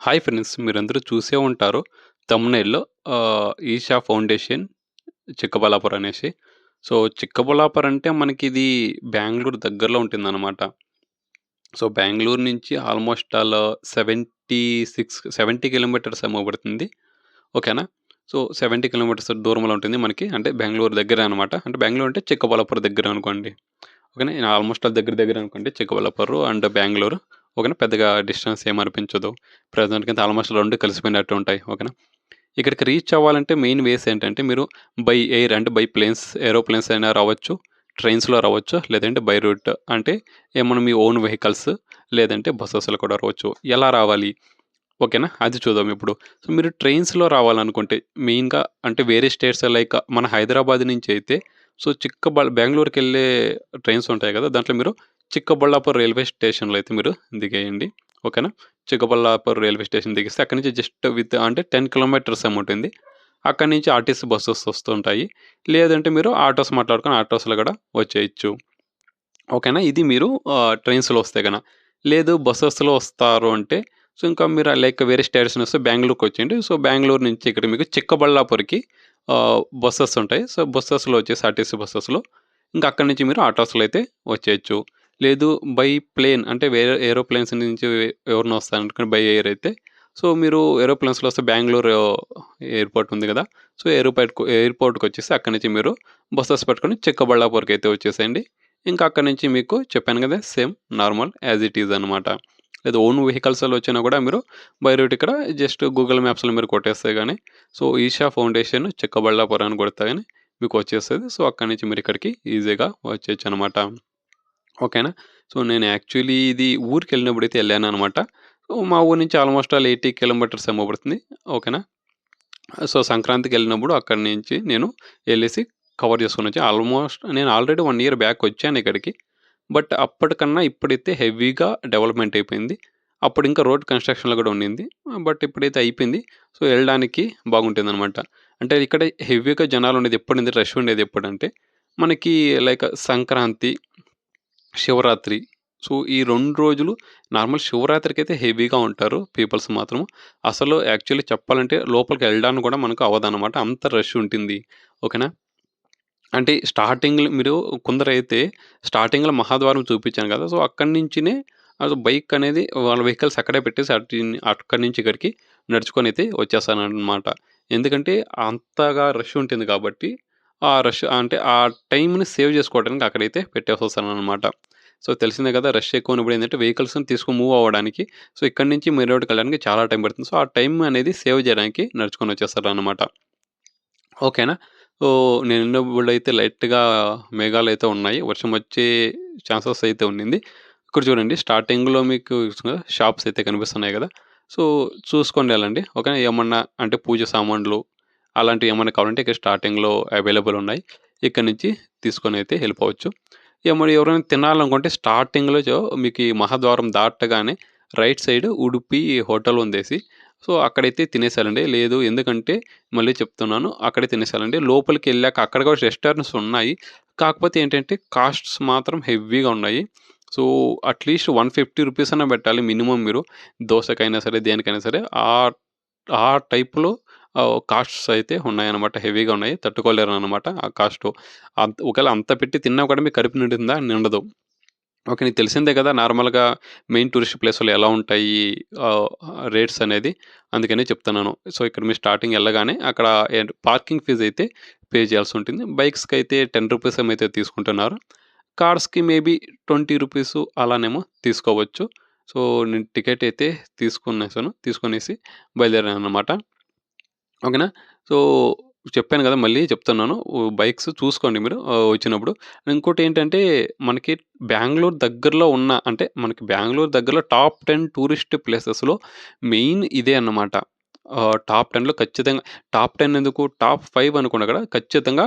Hi friends, మీరందరూ చూసే ఉంటారు థంబ్‌నెయిల్‌లో ఈషా ఫౌండేషన్ చిక్కబల్లాపురం అనేసి. సో, చిక్కబల్లాపురం అంటే మనకిది బెంగుళూరు దగ్గరలో ఉంటుందనమాట. సో, బెంగుళూరు నుంచి ఆల్‌మోస్ట్ 70 కిలోమీటర్స్ ఏమో పడుతుంది. ఓకేనా. సో, 70 కిలోమీటర్స్ దూరంలో ఉంటుంది మనకి. అంటే బెంగుళూరు దగ్గరే అనమాట. అంటే బెంగుళూరు అంటే చిక్కబల్లాపురం దగ్గర అనుకోండి. ఓకేనా. ఆల్‌మోస్ట్ దగ్గర దగ్గర అనుకోండి చిక్కబల్లాపురం అండ్ బెంగుళూరు. ఓకేనా. పెద్దగా డిస్టెన్స్ ఏమి అనిపించదు. ప్రెజెంట్‌కైతే ఆల్‌మోస్ట్ 2 కలిసిపోయినట్టు ఉంటాయి. ఓకేనా. ఇక్కడికి రీచ్ అవ్వాలంటే మెయిన్ వేస్ ఏంటంటే మీరు బై ఎయిర్ అంటే బై ప్లేన్స్, ఏరోప్లేన్స్ అయినా రావచ్చు, ట్రైన్స్‌లో రావచ్చు, లేదంటే బై రూట్ అంటే ఏమన్నా మీ ఓన్ వెహికల్స్ లేదంటే బసెస్‌లో కూడా రావచ్చు. ఎలా రావాలి? ఓకేనా. అది చూద్దాం ఇప్పుడు. సో, మీరు ట్రైన్స్‌లో రావాలనుకుంటే మెయిన్‌గా అంటే వేరే స్టేట్స్ లైక్ మన హైదరాబాద్ నుంచి అయితే సో, బెంగుళూరుకెళ్ళే ట్రైన్స్ ఉంటాయి కదా! దాంట్లో మీరు చిక్కబళ్ళాపురం రైల్వే స్టేషన్‌లో అయితే మీరు దిగేయండి. ఓకేనా. చిక్కబళ్ళాపురం రైల్వే స్టేషన్ దిగేస్తే అక్కడి నుంచి జస్ట్ అంటే 10 కిలోమీటర్స్ ఏమో ఉంటుంది. అక్కడి నుంచి ఆర్‌టీసీ బసెస్ వస్తుంటాయి. లేదంటే మీరు ఆటోస్ మాట్లాడుకొని ఆటోస్‌లో కూడా వచ్చేయొచ్చు. ఓకేనా. ఇది మీరు ట్రైన్స్‌లో వస్తే గన. లేదు బసెస్‌లో వస్తారు అంటే, సో, ఇంకా మీరు లైక్ వేరే స్టేషన్ వస్తే బెంగుళూరుకొచ్చేయండి. సో, బెంగుళూరు నుంచి ఇక్కడ మీకు చిక్కబళ్ళాపురకి బసెస్ ఉంటాయి. సో, బసెస్‌లో వచ్చేసి ఆర్‌టీసీ బసెస్‌లో ఇంకా అక్కడి నుంచి మీరు ఆటోస్‌లో అయితే వచ్చేయొచ్చు. లేదు బై ప్లేన్ అంటే వేరే ఏరోప్లేన్స్ నుంచి ఎవరైనా వస్తారనుకోండి బై ఎయిర్ అయితే, సో, మీరు ఏరోప్లేన్స్‌లో వస్తే బెంగుళూరు ఎయిర్‌పోర్ట్ ఉంది గదా! సో, ఎయిర్‌పోర్ట్‌కొచ్చేసి అక్కడి నుంచి మీరు బసెస్ పట్టుకొని చిక్కబళ్ళాపురకైతే వచ్చేసేయండి. ఇంకా అక్కడి నుంచి మీకు చెప్పాను గదా! Same normal as it is అనమాట. లేదా ఓన్ వెహికల్స్‌లో వచ్చినా గూడా మీరు బై రూట్ ఇక్కడ జస్ట్ గూగుల్ మ్యాప్స్‌లో మీరు కొట్టేస్తే గాని, సో, ఈషా ఫౌండేషన్ చిక్కబళ్ళాపురం అని కొడితే గాని మీకు వచ్చేస్తది. సో, అక్కడి నుంచి మీరు ఇక్కడికి ఈజీగా వచ్చేయొచ్చనమాట. ఓకేనా. సో, నేను యాక్చువల్లీ ఇది ఊరికెళ్ళినప్పుడైతే ఎళ్ళాననమాట. సో, మా ఊరు నుంచి ఆల్‌మోస్ట్ 80 కిలోమీటర్స్ ఏమో పడుతుంది. ఓకేనా. సో, సంక్రాంతికెళ్ళినప్పుడు అక్కడి నుంచి నేను ఎళ్ళేసి కవర్ చేసుకొనొచ్చా. ఆల్‌మోస్ట్ నేను ఆల్రెడీ 1 ఇయర్ బ్యాక్ వచ్చానిక్కడికి. బట్ అప్పటికన్నా ఇప్పుడైతే హెవీగా డెవలప్‌మెంట్ అయిపోయింది. అప్పుడింకా రోడ్ కన్‌స్ట్రక్షన్‌లో గూడా ఉండింది. బట్ ఇప్పుడైతే అయిపోయింది. సో, ఎళ్ళడానికి బాగుంటుందనమాట. అంటే ఇక్కడ హెవీగా జనాలుండేది ఎప్పుడుంది రష్ ఉండేది ఎప్పుడంటే, మనకి లైక్ సంక్రాంతి, శివరాత్రి. సో, ఈ 2 రోజులు నార్మల్ శివరాత్రికైతే హెవీగా ఉంటారు పీపుల్స్ మాత్రం. అసలు యాక్చువల్లీ చెప్పాలంటే లోపలికెళ్ళడానికి గూడా మనకు అవ్వదనమాట. అంత రష్ ఉంటుంది. ఓకేనా. అంటే స్టార్టింగ్‌లో మీరు కొందరైతే స్టార్టింగ్‌లో మహాద్వారం చూపించాను కదా! సో, అక్కడి నుంచినే బైక్ అనేది వాళ్ళ వెహికల్స్ అక్కడే పెట్టేసి అక్కడి నుంచి ఇక్కడికి నడుచుకొనైతే వచ్చేస్తాననమాట. ఎందుకంటే అంతగా రష్ ఉంటుంది కాబట్టి, ఆ రష్ అంటే ఆ టైంని సేవ్ చేసుకోవడానికి అక్కడైతే పెట్టేసొస్తాననమాట. సో, తెలిసిందే కదా! రష్ ఎక్కువున్నప్పుడు ఏంటంటే వెహికల్స్‌ని తీసుకొని మూవ్ అవ్వడానికి సో, ఇక్కడి నుంచి మెయిన్ రోడ్‌కెళ్ళడానికి చాలా టైం పడుతుంది. సో, ఆ టైం అనేది సేవ్ చేయడానికి నడుచుకొని వచ్చేస్తాననమాట. ఓకేనా. సో, నేనున్నప్పుడైతే లైట్‌గా మేఘాలయితే ఉన్నాయి. వర్షం వచ్చే ఛాన్సెస్ అయితే ఉండింది. ఇక్కడ చూడండి స్టార్టింగ్‌లో మీకు షాప్స్ అయితే కనిపిస్తున్నాయి గదా! సో, చూసుకొని ఎళ్ళండి. ఓకేనా. ఏమన్నా అంటే పూజ సామాన్లు అలాంటివి ఏమన్నా కావాలంటే ఇక్కడ స్టార్టింగ్‌లో అవైలబుల్ ఉన్నాయి. ఇక్కడి నుంచి తీసుకొనైతే ఎళ్ళిపోవచ్చు. మరి ఎవరైనా తినాలనుకుంటే స్టార్టింగ్‌లో మీకు ఈ మహాద్వారం దాటగానే రైట్ సైడ్ ఉడుపి హోటల్ ఉందేసి. సో, అక్కడైతే తినేసేయాలండి. లేదు ఎందుకంటే మళ్ళీ చెప్తున్నాను. అక్కడే తినేసేయాలండి. లోపలికెళ్ళాక అక్కడ కూడా రెస్టారెంట్స్ ఉన్నాయి. కాకపోతే ఏంటంటే కాస్ట్స్ మాత్రం హెవీగా ఉన్నాయి. సో, అట్‌లీస్ట్ రూ. 150 అన్నా పెట్టాలి మినిమమ్ మీరు. దోసకైనా సరే, దేనికైనా సరే. ఆ టైప్‌లో కాస్ట్స్ అయితే ఉన్నాయన్నమాట. హెవీగా ఉన్నాయి. తట్టుకోలేరనమాట ఆ కాస్టు. ఒకవేళ అంత పెట్టి తిన్నా కూడా మీకు కడుపు నిండుతుందా? నిండదు. ఓకే. నీకు తెలిసిందే కదా! నార్మల్‌గా మెయిన్ టూరిస్ట్ ప్లేసులు ఎలా ఉంటాయి ఆహ్, రేట్స్ అనేది. అందుకనే చెప్తున్నాను. సో, ఇక్కడ మీరు స్టార్టింగ్ ఎళ్ళగానే అక్కడ పార్కింగ్ ఫీజ్ అయితే పే చేయాల్సుంటుంది. బైక్స్‌కైతే రూ. 10 ఏమో అయితే తీసుకుంటున్నారు. కార్స్‌కి మేబీ రూ. 20 అలానేమో తీసుకోవచ్చు. సో, నేను టికెట్ అయితే తీసుకొనేసి బయలుదేరాననమాట. ఓకేనా. సో, చెప్పాను గదా! మళ్ళీ చెప్తున్నాను. బైక్స్ చూసుకోండి మీరు వచ్చినప్పుడు. ఇంకోటేంటంటే మనకి బెంగుళూరు దగ్గరలో ఉన్న అంటే మనకి బెంగుళూరు దగ్గరలో టాప్ 10 టూరిస్ట్ ప్లేసెస్‌లో మెయిన్ ఇదే అన్నమాట. టాప్ 10లో ఖచ్చితంగా టాప్ 10 ఎందుకు టాప్ 5 అనుకున్నా కూడా ఖచ్చితంగా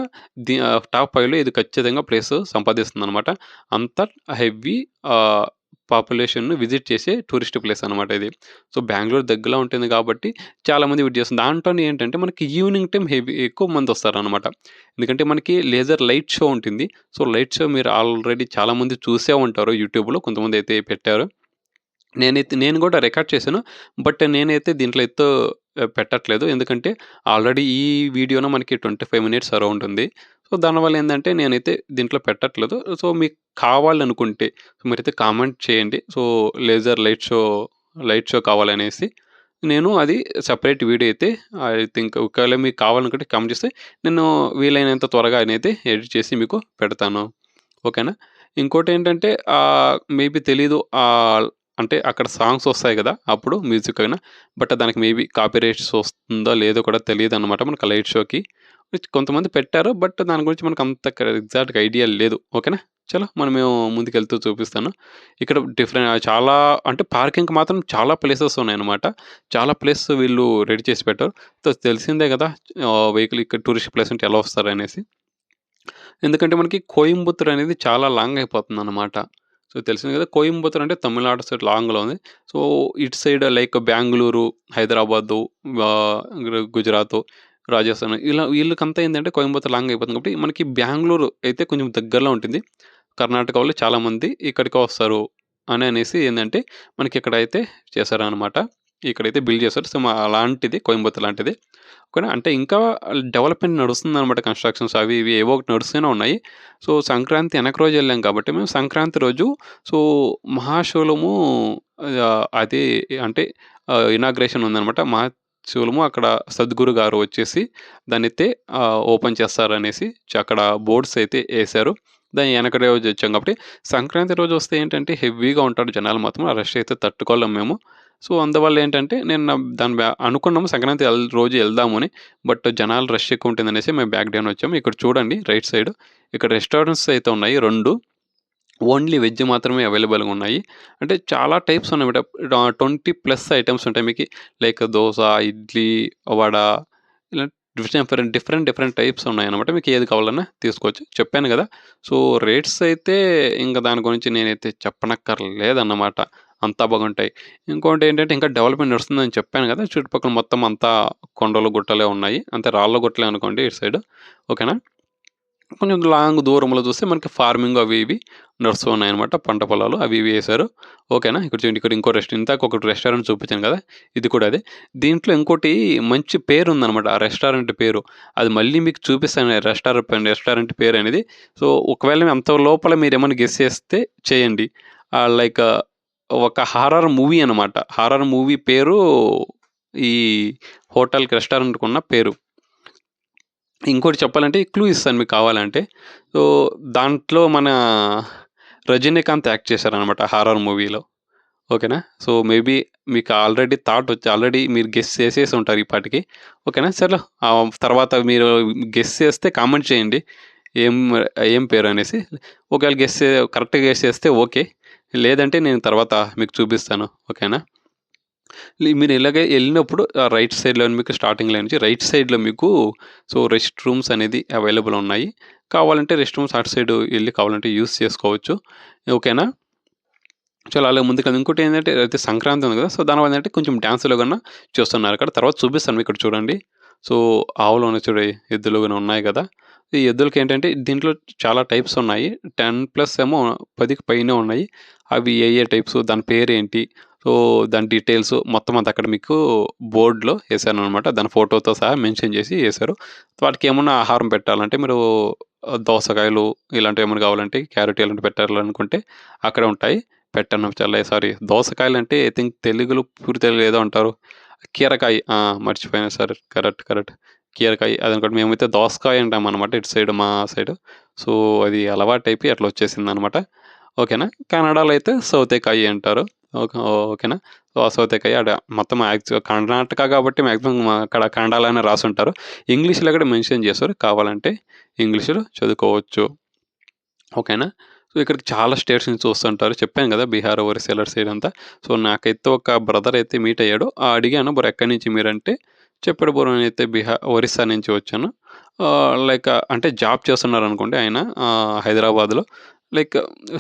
టాప్ 5లో ఇది ఖచ్చితంగా ప్లేస్ సంపాదిస్తుందన్నమాట. అంత హెవీ ఆహ్, పాపులేషన్‌ని విజిట్ చేసే టూరిస్ట్ ప్లేస్ అన్నమాట ఇది. సో, బెంగుళూరు దగ్గరలో ఉంటుంది కాబట్టి చాలామంది విజిట్ చేస్తారు. దాంట్లోనే ఏంటంటే మనకి ఈవినింగ్ టైమ్ ఎక్కువ మందొస్తారనమాట. ఎందుకంటే మనకి లేజర్ లైట్ షో ఉంటుంది. సో, లైట్ షో మీరు ఆల్రెడీ చాలామంది చూసే ఉంటారు యూట్యూబ్‌లో కొంతమందైతే పెట్టారు. నేను గూడా రికార్డ్ చేశాను. బట్ నేనైతే దీంట్లో పెట్టట్లేదు. ఎందుకంటే ఆల్రెడీ ఈ వీడియోలో మనకి 25 మినిట్స్ అరౌండ్ ఉంది. సో, దానివల్ల ఏందంటే నేనైతే దీంట్లో పెట్టట్లేదు. సో, మీకు కావాలనుకుంటే మీరైతే కామెంట్ చేయండి. సో, లేజర్ లైట్ షో కావాలనేసి. నేను అది సెపరేట్ వీడియో అయితే ఐ థింక్ ఒకవేళ మీకు కావాలనుకుంటే కామెంట్ చేస్తే నేను వీలైనంత త్వరగా అయితే ఎడిట్ చేసి మీకు పెడతాను. ఓకేనా? ఇంకోటేంటంటే మేబీ తెలీదు అంటే అక్కడ సాంగ్స్ వస్తాయి గదా! అప్పుడు మ్యూజిక్ అయినా. బట్ దానికి మేబీ కాపీరైట్స్ వస్తుందో లేదో కూడా తెలీదనమాట మనకు లైట్ షోకి. కొంతమంది పెట్టారు. బట్ దాని గురించి మనకు అంత ఎగ్జాక్ట్‌గా ఐడియా లేదు. ఓకేనా? చలో మనము ముందుకెళ్తూ చూపిస్తాను. ఇక్కడ చాలా అంటే పార్కింగ్‌కి మాత్రం చాలా ప్లేసెస్ ఉన్నాయన్నమాట. చాలా ప్లేస్ వీళ్ళు రెడీ చేసి పెట్టారు. తెలిసిందే గదా! వెహికల్ ఇక్కడ టూరిస్ట్ ప్లేస్ అంటే ఎలా వస్తారనేసి. ఎందుకంటే మనకి కోయంబత్తూర్ అనేది చాలా లాంగ్ అయిపోతుందన్నమాట. సో, తెలిసింది కదా! కోయంబత్తూర్ అంటే తమిళనాడు సైడ్ లాంగ్‌లో ఉంది. సో, ఇటు సైడ్ లైక్ బెంగుళూరు, హైదరాబాదు, గుజరాతు, రాజస్థాన్ ఇలా వీళ్ళకంతా ఏందంటే కోయంబత్తూర్ లాంగ్ అయిపోతుంది కాబట్టి మనకి బెంగుళూరు అయితే కొంచెం దగ్గరలో ఉంటుంది. కర్ణాటక వాళ్ళు చాలామంది ఇక్కడికే వస్తారు అనేసి ఏందంటే మనకి ఇక్కడైతే చేశారనమాట. ఇక్కడైతే బిల్డ్ చేశారు. సో, అలాంటిది కోయంబత్తూర్ లాంటిది. ఓకేనా. అంటే ఇంకా డెవలప్‌మెంట్ నడుస్తుందనమాట. కన్‌స్ట్రక్షన్స్ అవి ఇవి ఏవో ఒకటి నడుస్తూనే ఉన్నాయి. సో, సంక్రాంతి వెనక రోజు ఎళ్ళాం కాబట్టి మేము సంక్రాంతి రోజు సో, మహాశివలము అది అంటే ఇనాగ్రేషన్ ఉందనమాట. మహాశివలము అక్కడ సద్గురు గారు వచ్చేసి దాన్నైతే ఓపెన్ చేస్తారనేసి అక్కడ బోర్డ్స్ అయితే ఏశారు. దాని వెనక రోజు వచ్చాం కాబట్టి సంక్రాంతి రోజు వస్తే ఏంటంటే హెవీగా ఉంటాడు జనాలు మాత్రం. ఆ రష్ అయితే తట్టుకోలేం మేము. సో, అందువల్ల ఏంటంటే నేను అనుకున్నాము సంక్రాంతి రోజు ఎళ్దామని. బట్ జనాలు రష్ ఎక్కువ ఉంటుందనేసి మేము బ్యాక్ డౌన్ వచ్చాము. ఇక్కడ చూడండి రైట్ సైడ్ ఇక్కడ రెస్టారెంట్స్ అయితే ఉన్నాయి 2. ఓన్లీ వెజ్ మాత్రమే అవైలబుల్‌గా ఉన్నాయి. అంటే చాలా టైప్స్ ఉన్నాయన్నమాట. 20+ ఐటెమ్స్ ఉంటాయి మీకు. లైక్ దోస, ఇడ్లీ, వడ ఇలా డిఫరెంట్ టైప్స్ ఉన్నాయన్నమాట. మీకు ఏది కావాలన్నా తీసుకోవచ్చు. చెప్పాను గదా! సో, రేట్స్ అయితే ఇంక దాని గురించి నేనైతే చెప్పనక్కర్లేదన్నమాట. అంతా బాగుంటాయి. ఇంకోటేంటంటే ఇంకా డెవలప్‌మెంట్ నడుస్తుందని చెప్పాను గదా! చుట్టుపక్కల మొత్తం అంతా కొండలు, గుట్టలే ఉన్నాయి. అంతే రాళ్ళ గుట్టలే అనుకోండి ఇటు సైడు. ఓకేనా? కొంచెం లాంగ్ దూరంలో చూస్తే మనకి ఫార్మింగ్ అవి ఇవి నడుస్తూ ఉన్నాయన్నమాట. పంట పొలాలు అవి ఇవి ఏశారు. ఓకేనా? ఇక్కడ చూడండి ఇక్కడ ఇంకో ఇందాక ఒకటి రెస్టారెంట్ చూపించాను కదా! ఇది కూడా అదే. దీంట్లో ఇంకోటి మంచి పేరుందనమాట. ఆ రెస్టారెంట్ పేరు. అది మళ్ళీ మీకు చూపిస్తాను రెస్టారెంట్ పేరనేది. సో, ఒకవేళ అంత లోపల మీరేమన్నా గెస్ చేస్తే చేయండి. లైక్ ఒక హారర్ మూవీ అనమాట. హారర్ మూవీ పేరు ఈ హోటల్‌కి రెస్టారెంట్‌కున్న పేరు. ఇంకోటి చెప్పాలంటే క్లూ ఇస్తాను మీకు కావాలంటే. సో, దాంట్లో మన రజనీకాంత్ యాక్ట్ చేశారనమాట హారర్ మూవీలో. ఓకేనా? సో, మేబీ మీకు ఆల్రెడీ మీరు గెస్ చేసేసి ఉంటారు ఈ పాటికి. ఓకేనా? సర్లే తర్వాత మీరు గెస్ చేస్తే కామెంట్ చేయండి. ఏం ఏం పేరనేసి. ఒకవేళ కరెక్ట్‌గా గెస్ చేస్తే ఓకే. లేదంటే నేను తర్వాత మీకు చూపిస్తాను. ఓకేనా? మీరు ఇలాగే ఎళ్ళినప్పుడు రైట్ సైడ్‌లో మీకు స్టార్టింగ్‌లో నుంచి రైట్ సైడ్‌లో మీకు సో, రెస్ట్ రూమ్స్ అనేది అవైలబుల్ ఉన్నాయి. కావాలంటే రెస్ట్ రూమ్స్ అటు సైడ్ ఎళ్లి కావాలంటే యూజ్ చేసుకోవచ్చు. ఓకేనా? చాలా అలా ముందుకెళ్ళి ఇంకోటేంటంటే అయితే సంక్రాంతి ఉంది కదా! సో, దానివల్ల ఏంటంటే కొంచెం డాన్సులు గూడా చేస్తున్నారు ఇక్కడ. తర్వాత చూపిస్తాను ఇక్కడ చూడండి. సో, ఆవులు ఉన్నాయి చూడు ఎద్దులు గాని ఉన్నాయి గదా! ఈ ఎద్దులకేంటంటే దీంట్లో చాలా టైప్స్ ఉన్నాయి. 10+ ఏమో 10కి పైనే ఉన్నాయి. అవి ఏ ఏ టైప్స్ దాని పేరేంటి? సో, దాని డీటెయిల్స్ మొత్తం అంతా అక్కడ మీకు బోర్డ్‌లో ఏశాననమాట. దాని ఫోటోతో సహా మెన్షన్ చేసి ఏశారు. వాటికేమన్నా ఆహారం పెట్టాలంటే మీరు దోసకాయలు ఇలాంటివేమన్నా కావాలంటే క్యారెట్ ఇలాంటివి పెట్టాలనుకుంటే అక్కడే ఉంటాయి. పెట్టను సారీ దోసకాయలంటే ఐ థింక్ తెలుగులో పూర్తి తెలుగులో ఏదో అంటారు. కీరకాయ మర్చిపోయాను సార్. కరెక్ట్. కీరకాయ అదనుకోండి. మేమైతే దోసకాయ అంటామనమాట ఇటు సైడ్ మా సైడు. సో, అది అలవాటైపోయి అట్లా వచ్చేసిందనమాట. ఓకేనా? కన్నడలో అయితే సౌతేకాయి అంటారు. ఓకేనా? సో, ఆ సౌతేకాయ మొత్తం కర్ణాటక కాబట్టి మాక్సిమం అక్కడ కన్నడలోనే రాసుంటారు. ఇంగ్లీష్‌లో కూడా మెన్షన్ చేశారు. కావాలంటే ఇంగ్లీష్‌లో చదువుకోవచ్చు. ఓకేనా? సో, ఇక్కడికి చాలా స్టేట్స్ నుంచి వస్తుంటారు. చెప్పాను గదా! బీహార్, ఒరిస్సా సైడ్ అంతా. సో, నాకైతే ఒక బ్రదర్ అయితే మీట్ అయ్యాడు. అడిగాను బ్రో ఎక్కడి నుంచి మీరంటే చెప్పాడు బ్రో నేనైతే ఒరిస్సా నుంచి వచ్చాను. లైక్ అంటే జాబ్ చేస్తున్నారనుకోండి ఆయన హైదరాబాద్‌లో. లైక్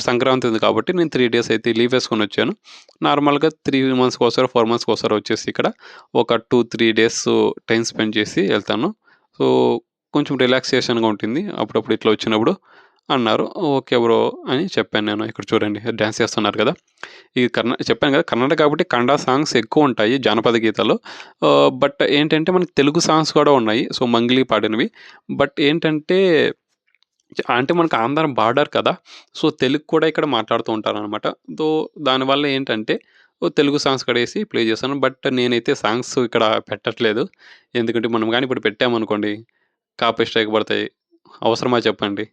సంక్రాంతి ఉంది కాబట్టి నేను 3 డేస్ అయితే లీవ్ ఏసుకొనొచ్చాను. నార్మల్‌గా 3 మంత్స్‌కోసారి, 4 మంత్స్‌కోసారి వచ్చేసి ఇక్కడ ఒక 2, 3 డేస్ టైమ్ స్పెండ్ చేసి ఎళ్తాను. సో, కొంచెం రిలాక్సేషన్‌గా ఉంటుంది. అప్పుడప్పుడు ఇట్లా వచ్చినప్పుడు. అన్నారు. ఓకే బ్రో అని చెప్పాను నేను. ఇక్కడ చూడండి డాన్స్ చేస్తున్నారు కదా! ఈ చెప్పాను కదా! కర్ణాటక కాబట్టి కన్నడ సాంగ్స్ ఎక్కువుంటాయి జానపద గీతాలు. బట్ ఏంటంటే మనకి తెలుగు సాంగ్స్ కూడా ఉన్నాయి. సో, మంగ్లీ పాడినవి. బట్ ఏంటంటే అంటే మనకు ఆంధ్ర బార్డర్ కదా! సో, తెలుగు కూడా ఇక్కడ మాట్లాడుతూ ఉంటారనమాట. దో దానివల్ల ఏంటంటే తెలుగు సాంగ్స్ కూడా ఏసి ప్లే చేశాను. బట్ నేనైతే సాంగ్స్ ఇక్కడ పెట్టట్లేదు. ఎందుకంటే మనం గాని ఇప్పుడు పెట్టామనుకోండి కాపీ స్ట్రైక్ పడతాయి. అవసరమా చెప్పండి?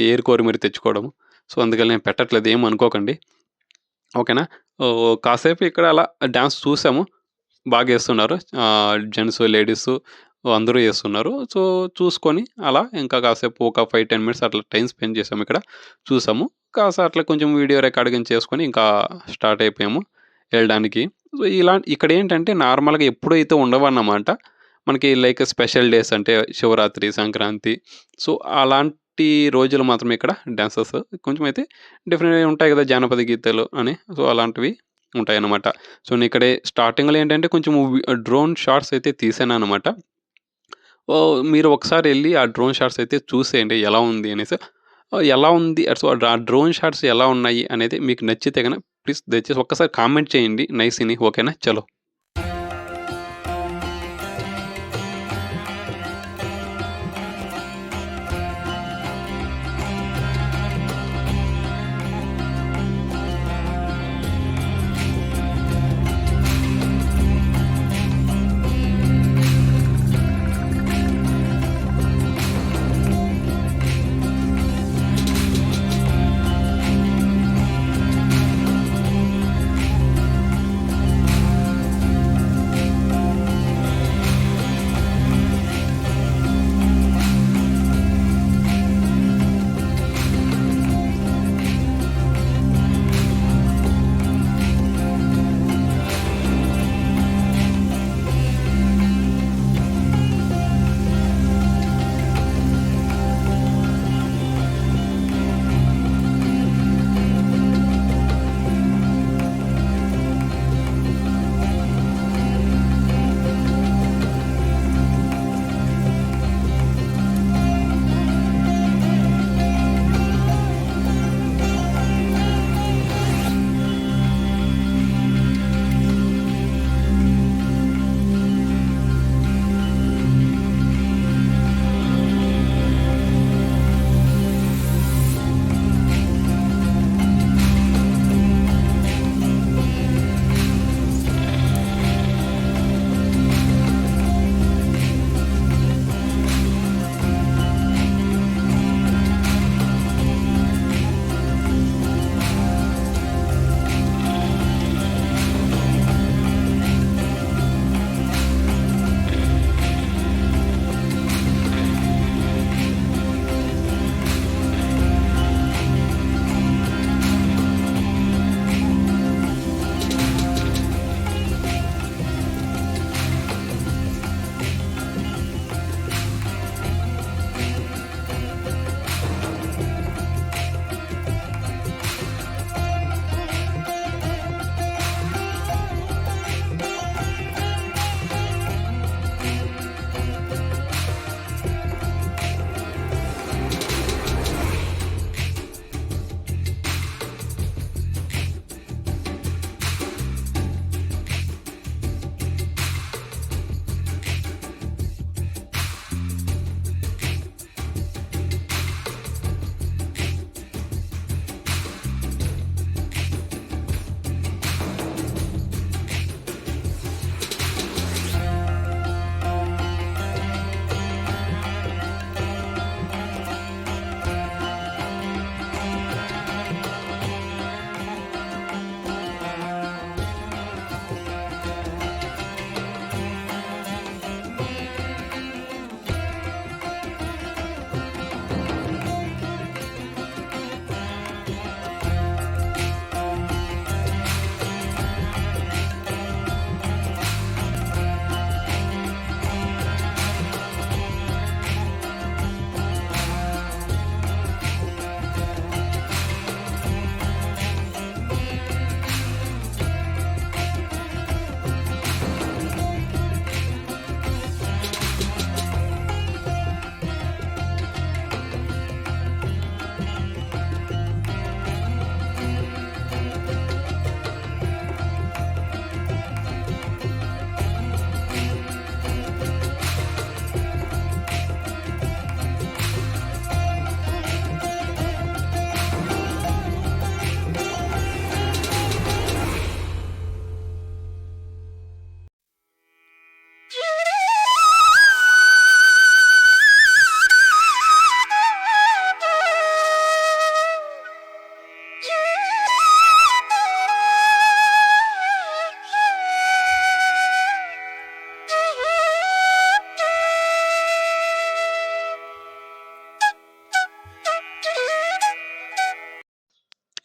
ఏరి కోరి మరి తెచ్చుకోవడం. సో, అందుకని నేను పెట్టట్లేదు. ఏమనుకోకండి. ఓకేనా? కాసేపు ఇక్కడ అలా డాన్స్ చూసాము. బాగేస్తున్నారు. జెంట్సు, లేడీసు అందరూ ఏస్తున్నారు. సో, చూసుకొని అలా ఇంకా కాసేపు ఒక 5, 10 మినిట్స్ అట్లా టైమ్ స్పెండ్ చేసాము ఇక్కడ. చూసాము. అట్లా కొంచెం వీడియో రికార్డింగ్ చేసుకొని ఇంకా స్టార్ట్ అయిపోయాము ఎళ్ళడానికి. సో, ఇక్కడేంటంటే నార్మల్‌గా ఎప్పుడైతే ఉండవన్నమాట. మనకి లైక్ స్పెషల్ డేస్ అంటే శివరాత్రి, సంక్రాంతి. సో, అలాంటి రోజులు మాత్రమే ఇక్కడ డాన్సెస్ కొంచెం అయితే డిఫరెంట్‌గా ఉంటాయి కదా! జానపద గీతాలు అని. సో, అలాంటివి ఉంటాయన్నమాట. సో, నేనిక్కడే స్టార్టింగ్‌లో ఏంటంటే కొంచెం డ్రోన్ షాట్స్ అయితే తీశాననమాట. మీరు ఒకసారి ఎళ్లి ఆ డ్రోన్ షాట్స్ అయితే చూసేయండి ఎలా ఉంది అనేసి. ఎలా ఉంది సో, ఆ డ్రోన్ షాట్స్ ఎలా ఉన్నాయి అనేది మీకు నచ్చితే గనక ప్లీజ్ దయచేసి ఒక్కసారి కామెంట్ చేయండి నైస్ అని. ఓకేనా? చలో.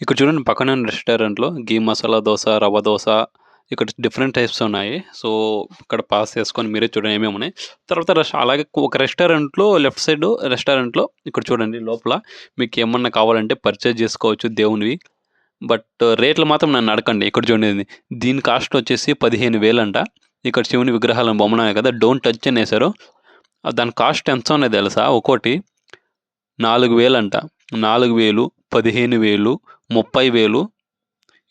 ఇక్కడ చూడండి పక్కనే ఉన్న రెస్టారెంట్‌లో ఘీ మసాలా దోస, రవ్వ దోస ఇక్కడ డిఫరెంట్ టైప్స్ ఉన్నాయి. సో, ఇక్కడ పాస్ చేసుకొని మీరే చూడండి ఏమేమి ఉన్నాయి. తర్వాత అలాగే ఒక రెస్టారెంట్‌లో లెఫ్ట్ సైడ్ రెస్టారెంట్‌లో ఇక్కడ చూడండి లోపల మీకేమన్నా కావాలంటే పర్చేజ్ చేసుకోవచ్చు దేవునివి. బట్ రేట్లు మాత్రం నన్ను అడగండి. ఇక్కడ చూడండి దీని కాస్ట్ వచ్చేసి 15,000 అంట. ఇక్కడ శివుని విగ్రహాలు బొమ్మలున్నాయి కదా! డోంట్ టచ్ అనేసారు. దాని కాస్ట్ ఎంత ఉన్నాయి తెలుసా? ఒక్కోటి 4,000 అంట. 4,000, 15,000, 30,000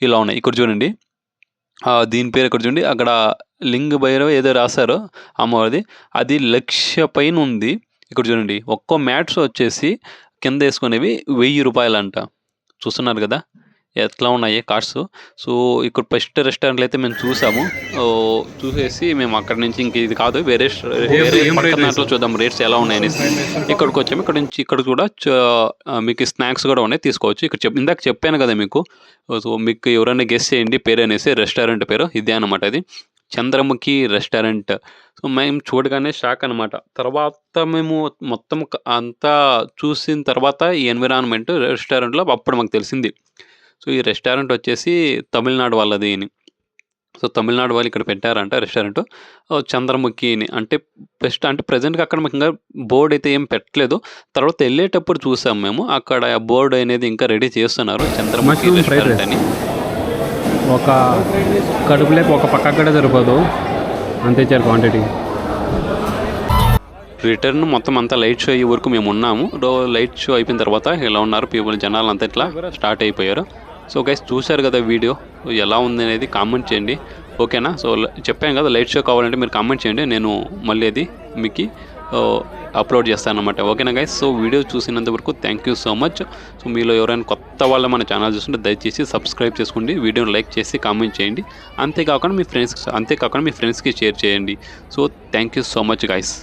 ఇలా ఉన్నాయి. ఇక్కడ చూడండి. దీని పేరు ఇక్కడ చూడండి. అక్కడ లింగ భైరవ ఏదో రాసారు అమ్మవారిది. అది 1,00,000 పైన ఉంది. ఇక్కడ చూడండి. ఒక్కో మ్యాట్స్ వచ్చేసి కింద ఏసుకునేవి ₹1,000 అంట. చూస్తున్నారు కదా! ఎట్లా ఉన్నాయి కాస్ట్స్. సో, ఇక్కడ ఫస్ట్ రెస్టారెంట్‌లో అయితే మేము చూసాము. చూసేసి మేము అక్కడి నుంచి ఇంక ఇది కాదు వేరే పక్కన దాంట్లో చూద్దాం రేట్స్ ఎలా ఉన్నాయనేసి ఇక్కడికొచ్చాము. ఇక్కడ నుంచి ఇక్కడ కూడా మీకు స్నాక్స్ కూడా ఉన్నాయి తీసుకోవచ్చు. ఇక్కడ ఇందాక చెప్పాను కదా మీకు. సో, మీకు ఎవరైనా గెస్ చేయండి పేరనేసి రెస్టారెంట్ పేరు. ఇదే అనమాట అది. చంద్రముఖి రెస్టారెంట్. సో, మేము చూడగానే షాక్ అనమాట. తర్వాత మేము మొత్తం అంతా చూసిన తర్వాత ఈ ఎన్విరాన్మెంట్ రెస్టారెంట్‌లో అప్పుడు మాకు తెలిసింది. సో, ఈ రెస్టారెంట్ వచ్చేసి తమిళనాడు వాళ్ళది అని. సో, తమిళనాడు వాళ్ళు ఇక్కడ పెట్టారంట రెస్టారెంట్. చంద్రముఖి అని. అంటే ప్రెజెంట్‌గా అక్కడ మాకు ఇంకా బోర్డ్ అయితే ఏం పెట్టలేదు. తర్వాత వెళ్ళేటప్పుడు చూసాం మేము. అక్కడ బోర్డ్ అనేది ఇంకా రెడీ చేస్తున్నారు. చంద్రముఖి రెస్టారెంట్ అని. ఒక కడుపు లేక ఒక పక్క కూడా సరిపోదు అంతే ఇచ్చారు క్వాంటిటీ. రిటర్న్ మొత్తం అంతా లైట్ షో అయ్యే వరకు మేము ఉన్నాము. లైట్ షో అయిపోయిన తర్వాత ఇలా ఉన్నారు జనాలు అంతా ఇట్లా స్టార్ట్ అయిపోయారు. సో, గైస్ చూశారు కదా వీడియో ఎలా ఉంది అనేది కామెంట్ చేయండి. ఓకేనా? సో, చెప్పాను కదా లైట్ షో కావాలంటే మీరు కామెంట్ చేయండి. నేను మళ్ళీ అది మీకు అప్లోడ్ చేస్తాను అనమాట. ఓకేనా గైస్? సో, వీడియో చూసినంత వరకు thank you so much. So, మీలో ఎవరైనా కొత్త వాళ్ళు మన ఛానల్ చూస్తుంటే దయచేసి సబ్స్క్రైబ్ చేసుకోండి. వీడియోని లైక్ చేసి కామెంట్ చేయండి. అంతేకాకుండా మీ ఫ్రెండ్స్కి షేర్ చేయండి. So, thank you so much guys.